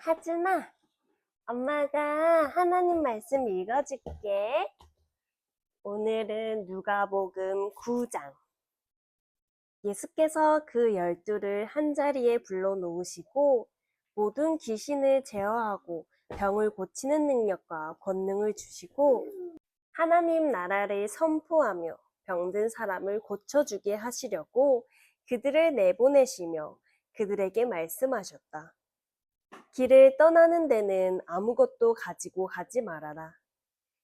하준아, 엄마가 하나님 말씀 읽어줄게. 오늘은 누가복음 9장. 예수께서 그 12를 한자리에 불러놓으시고 모든 귀신을 제어하고 병을 고치는 능력과 권능을 주시고 하나님 나라를 선포하며 병든 사람을 고쳐주게 하시려고 그들을 내보내시며 그들에게 말씀하셨다. 길을 떠나는 데는 아무것도 가지고 가지 말아라.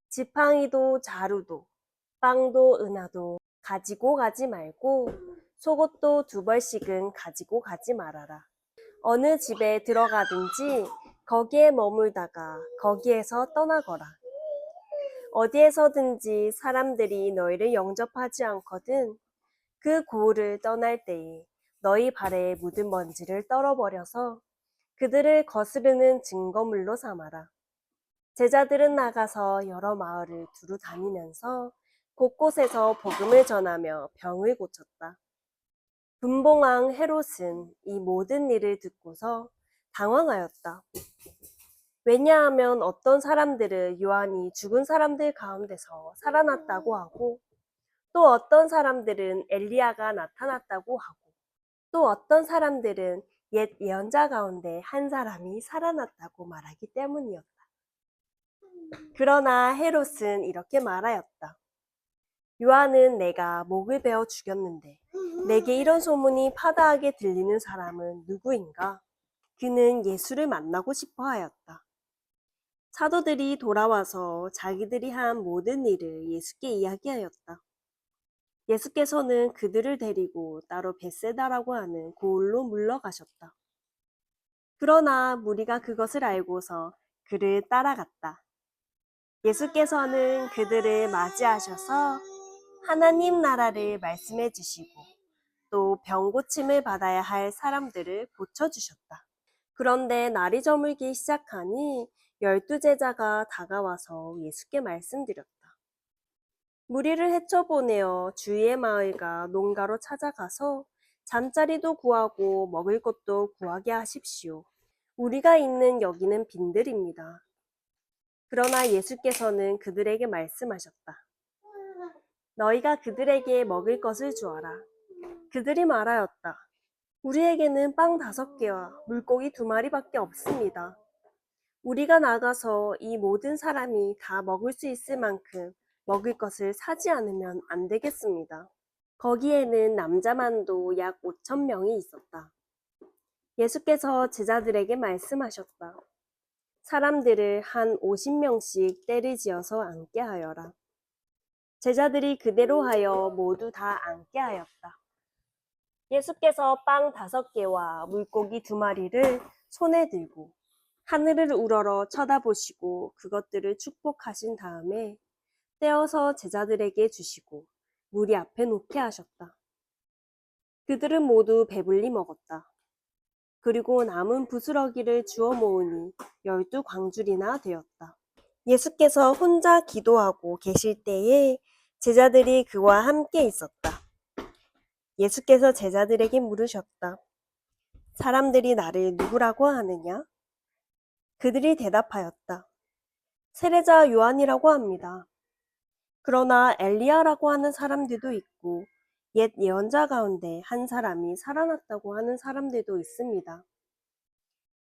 지팡이도 자루도 빵도 은하도 가지고 가지 말고 속옷도 2벌씩은 가지고 가지 말아라. 어느 집에 들어가든지 거기에 머물다가 거기에서 떠나거라. 어디에서든지 사람들이 너희를 영접하지 않거든 그 고을을 떠날 때에 너희 발에 묻은 먼지를 떨어버려서 그들을 거스르는 증거물로 삼아라. 제자들은 나가서 여러 마을을 두루 다니면서 곳곳에서 복음을 전하며 병을 고쳤다. 분봉왕 헤롯은 이 모든 일을 듣고서 당황하였다. 왜냐하면 어떤 사람들은 요한이 죽은 사람들 가운데서 살아났다고 하고 또 어떤 사람들은 엘리야가 나타났다고 하고 또 어떤 사람들은 옛 예언자 가운데 한 사람이 살아났다고 말하기 때문이었다. 그러나 헤롯은 이렇게 말하였다. 요한은 내가 목을 베어 죽였는데 내게 이런 소문이 파다하게 들리는 사람은 누구인가? 그는 예수를 만나고 싶어 하였다. 사도들이 돌아와서 자기들이 한 모든 일을 예수께 이야기하였다. 예수께서는 그들을 데리고 따로 벳세다라고 하는 고을로 물러가셨다. 그러나 무리가 그것을 알고서 그를 따라갔다. 예수께서는 그들을 맞이하셔서 하나님 나라를 말씀해 주시고 또 병 고침을 받아야 할 사람들을 고쳐주셨다. 그런데 날이 저물기 시작하니 12제자가 다가와서 예수께 말씀드렸다. 무리를 헤쳐보내어 주위의 마을과 농가로 찾아가서 잠자리도 구하고 먹을 것도 구하게 하십시오. 우리가 있는 여기는 빈들입니다. 그러나 예수께서는 그들에게 말씀하셨다. 너희가 그들에게 먹을 것을 주어라. 그들이 말하였다. 우리에게는 빵 5개와 물고기 2마리밖에 없습니다. 우리가 나가서 이 모든 사람이 다 먹을 수 있을 만큼 먹을 것을 사지 않으면 안 되겠습니다. 거기에는 남자만도 약 5,000명이 있었다. 예수께서 제자들에게 말씀하셨다. 사람들을 한 50명씩 떼를 지어서 앉게 하여라. 제자들이 그대로 하여 모두 다 앉게 하였다. 예수께서 빵 5개와 물고기 2마리를 손에 들고 하늘을 우러러 쳐다보시고 그것들을 축복하신 다음에 떼어서 제자들에게 주시고 무리 앞에 놓게 하셨다. 그들은 모두 배불리 먹었다. 그리고 남은 부스러기를 주워 모으니 12광줄이나 되었다. 예수께서 혼자 기도하고 계실 때에 제자들이 그와 함께 있었다. 예수께서 제자들에게 물으셨다. 사람들이 나를 누구라고 하느냐? 그들이 대답하였다. 세례자 요한이라고 합니다. 그러나 엘리야라고 하는 사람들도 있고 옛 예언자 가운데 한 사람이 살아났다고 하는 사람들도 있습니다.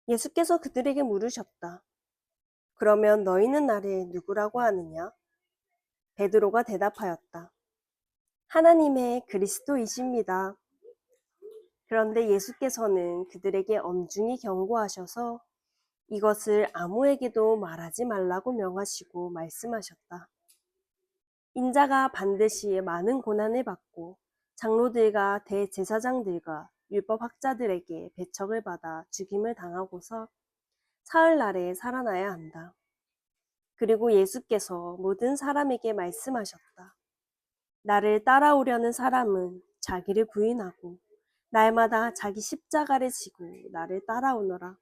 예수께서 그들에게 물으셨다. 그러면 너희는 나를 누구라고 하느냐? 베드로가 대답하였다. 하나님의 그리스도이십니다. 그런데 예수께서는 그들에게 엄중히 경고하셔서 이것을 아무에게도 말하지 말라고 명하시고 말씀하셨다. 인자가 반드시 많은 고난을 받고 장로들과 대제사장들과 율법학자들에게 배척을 받아 죽임을 당하고서 사흘날에 살아나야 한다. 그리고 예수께서 모든 사람에게 말씀하셨다. 나를 따라오려는 사람은 자기를 부인하고 날마다 자기 십자가를 지고 나를 따라오너라.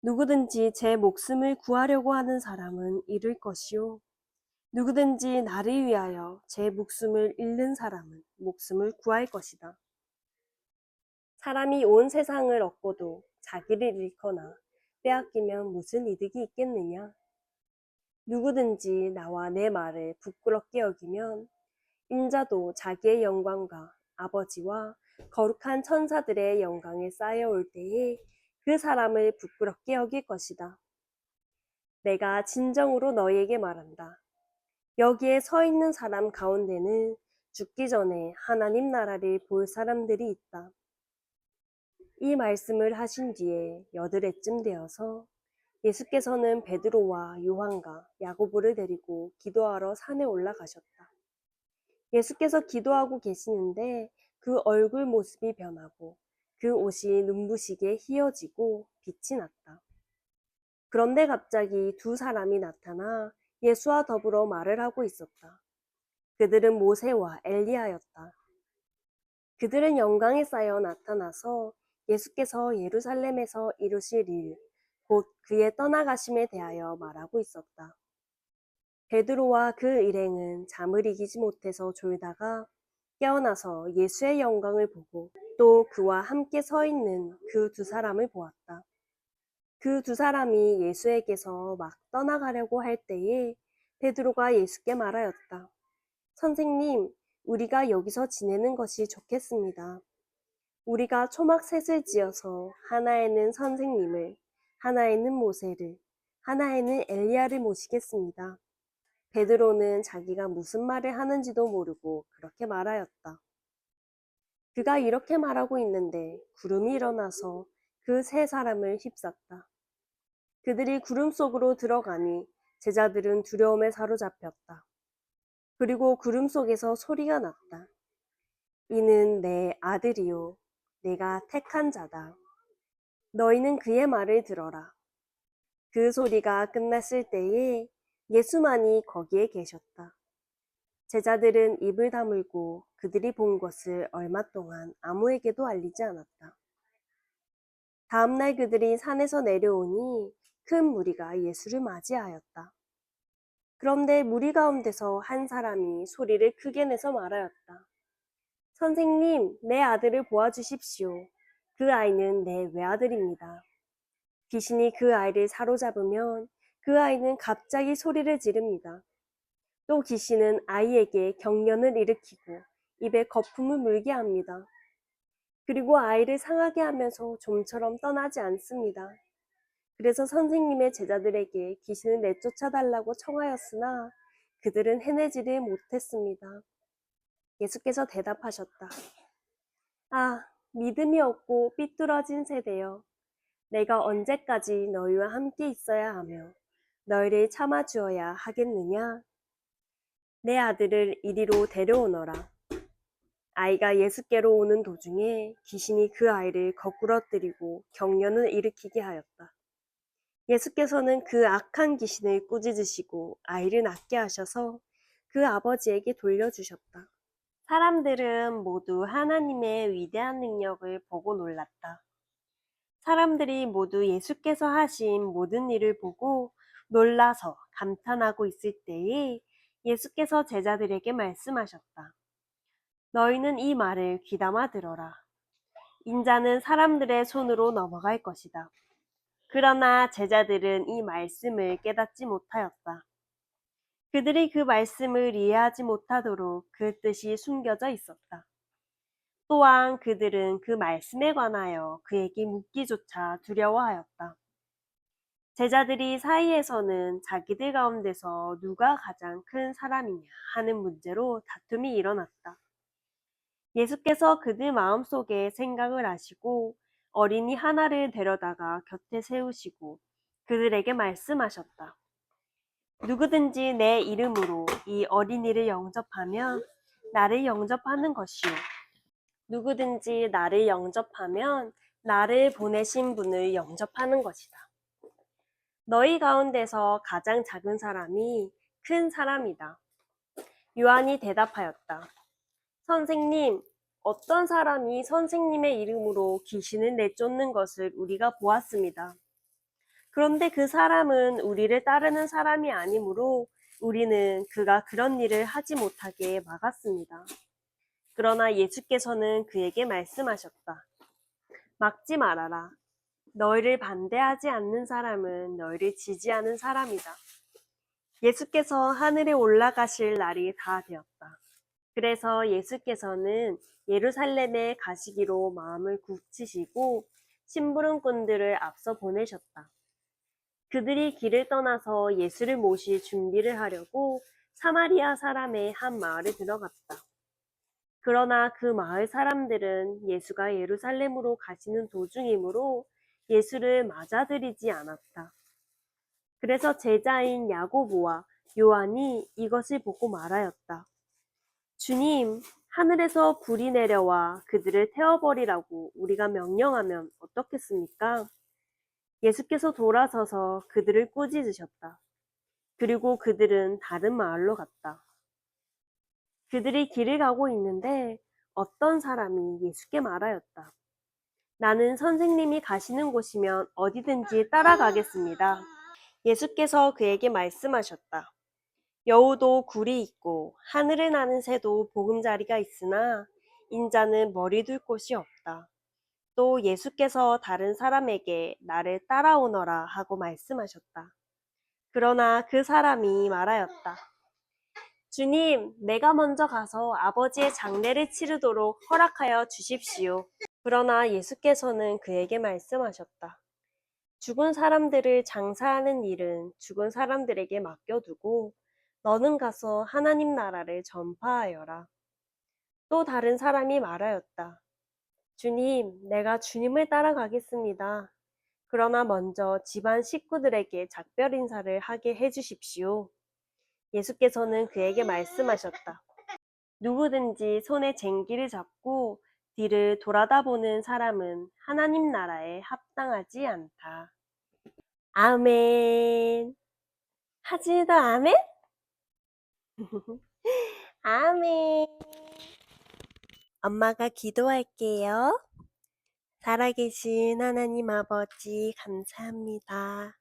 누구든지 제 목숨을 구하려고 하는 사람은 잃을 것이요. 누구든지 나를 위하여 제 목숨을 잃는 사람은 목숨을 구할 것이다. 사람이 온 세상을 얻고도 자기를 잃거나 빼앗기면 무슨 이득이 있겠느냐? 누구든지 나와 내 말을 부끄럽게 여기면 인자도 자기의 영광과 아버지와 거룩한 천사들의 영광에 쌓여올 때에 그 사람을 부끄럽게 여길 것이다. 내가 진정으로 너희에게 말한다. 여기에 서 있는 사람 가운데는 죽기 전에 하나님 나라를 볼 사람들이 있다. 이 말씀을 하신 뒤에 여드레쯤 되어서 예수께서는 베드로와 요한과 야고보를 데리고 기도하러 산에 올라가셨다. 예수께서 기도하고 계시는데 그 얼굴 모습이 변하고 그 옷이 눈부시게 희어지고 빛이 났다. 그런데 갑자기 두 사람이 나타나 예수와 더불어 말을 하고 있었다. 그들은 모세와 엘리야였다. 그들은 영광에 쌓여 나타나서 예수께서 예루살렘에서 이루실 일, 곧 그의 떠나가심에 대하여 말하고 있었다. 베드로와 그 일행은 잠을 이기지 못해서 졸다가 깨어나서 예수의 영광을 보고 또 그와 함께 서 있는 그 두 사람을 보았다. 그 두 사람이 예수에게서 막 떠나가려고 할 때에 베드로가 예수께 말하였다. 선생님, 우리가 여기서 지내는 것이 좋겠습니다. 우리가 초막셋을 지어서 하나에는 선생님을, 하나에는 모세를, 하나에는 엘리야를 모시겠습니다. 베드로는 자기가 무슨 말을 하는지도 모르고 그렇게 말하였다. 그가 이렇게 말하고 있는데 구름이 일어나서 그 세 사람을 휩쌌다. 그들이 구름 속으로 들어가니 제자들은 두려움에 사로잡혔다. 그리고 구름 속에서 소리가 났다. 이는 내 아들이요, 내가 택한 자다. 너희는 그의 말을 들어라. 그 소리가 끝났을 때에 예수만이 거기에 계셨다. 제자들은 입을 다물고 그들이 본 것을 얼마 동안 아무에게도 알리지 않았다. 다음날 그들이 산에서 내려오니 큰 무리가 예수를 맞이하였다. 그런데 무리 가운데서 한 사람이 소리를 크게 내서 말하였다. 선생님, 내 아들을 보아주십시오. 그 아이는 내 외아들입니다. 귀신이 그 아이를 사로잡으면 그 아이는 갑자기 소리를 지릅니다. 또 귀신은 아이에게 경련을 일으키고 입에 거품을 물게 합니다. 그리고 아이를 상하게 하면서 좀처럼 떠나지 않습니다. 그래서 선생님의 제자들에게 귀신을 내쫓아달라고 청하였으나 그들은 해내지를 못했습니다. 예수께서 대답하셨다. 아, 믿음이 없고 삐뚤어진 세대여. 내가 언제까지 너희와 함께 있어야 하며 너희를 참아주어야 하겠느냐? 내 아들을 이리로 데려오너라. 아이가 예수께로 오는 도중에 귀신이 그 아이를 거꾸러뜨리고 경련을 일으키게 하였다. 예수께서는 그 악한 귀신을 꾸짖으시고 아이를 낫게 하셔서 그 아버지에게 돌려주셨다. 사람들은 모두 하나님의 위대한 능력을 보고 놀랐다. 사람들이 모두 예수께서 하신 모든 일을 보고 놀라서 감탄하고 있을 때에 예수께서 제자들에게 말씀하셨다. 너희는 이 말을 귀담아 들어라. 인자는 사람들의 손으로 넘어갈 것이다. 그러나 제자들은 이 말씀을 깨닫지 못하였다. 그들이 그 말씀을 이해하지 못하도록 그 뜻이 숨겨져 있었다. 또한 그들은 그 말씀에 관하여 그에게 묻기조차 두려워하였다. 제자들이 사이에서는 자기들 가운데서 누가 가장 큰 사람이냐 하는 문제로 다툼이 일어났다. 예수께서 그들 마음속에 생각을 아시고 어린이 하나를 데려다가 곁에 세우시고 그들에게 말씀하셨다. 누구든지 내 이름으로 이 어린이를 영접하면 나를 영접하는 것이요. 누구든지 나를 영접하면 나를 보내신 분을 영접하는 것이다. 너희 가운데서 가장 작은 사람이 큰 사람이다. 요한이 대답하였다. 선생님, 어떤 사람이 선생님의 이름으로 귀신을 내쫓는 것을 우리가 보았습니다. 그런데 그 사람은 우리를 따르는 사람이 아니므로 우리는 그가 그런 일을 하지 못하게 막았습니다. 그러나 예수께서는 그에게 말씀하셨다. 막지 말아라. 너희를 반대하지 않는 사람은 너희를 지지하는 사람이다. 예수께서 하늘에 올라가실 날이 다 되었다. 그래서 예수께서는 예루살렘에 가시기로 마음을 굳히시고 심부름꾼들을 앞서 보내셨다. 그들이 길을 떠나서 예수를 모실 준비를 하려고 사마리아 사람의 한 마을에 들어갔다. 그러나 그 마을 사람들은 예수가 예루살렘으로 가시는 도중이므로 예수를 맞아들이지 않았다. 그래서 제자인 야고보와 요한이 이것을 보고 말하였다. 주님, 하늘에서 불이 내려와 그들을 태워버리라고 우리가 명령하면 어떻겠습니까? 예수께서 돌아서서 그들을 꾸짖으셨다. 그리고 그들은 다른 마을로 갔다. 그들이 길을 가고 있는데 어떤 사람이 예수께 말하였다. 나는 선생님이 가시는 곳이면 어디든지 따라가겠습니다. 예수께서 그에게 말씀하셨다. 여우도 굴이 있고 하늘에 나는 새도 보금자리가 있으나 인자는 머리 둘 곳이 없다. 또 예수께서 다른 사람에게 나를 따라오너라 하고 말씀하셨다. 그러나 그 사람이 말하였다. 주님, 내가 먼저 가서 아버지의 장례를 치르도록 허락하여 주십시오. 그러나 예수께서는 그에게 말씀하셨다. 죽은 사람들을 장사하는 일은 죽은 사람들에게 맡겨두고 너는 가서 하나님 나라를 전파하여라. 또 다른 사람이 말하였다. 주님, 내가 주님을 따라가겠습니다. 그러나 먼저 집안 식구들에게 작별 인사를 하게 해주십시오. 예수께서는 그에게 말씀하셨다. 누구든지 손에 쟁기를 잡고 뒤를 돌아다 보는 사람은 하나님 나라에 합당하지 않다. 아멘. 하진이도 아멘? 아멘. 엄마가 기도할게요. 살아계신 하나님 아버지 감사합니다.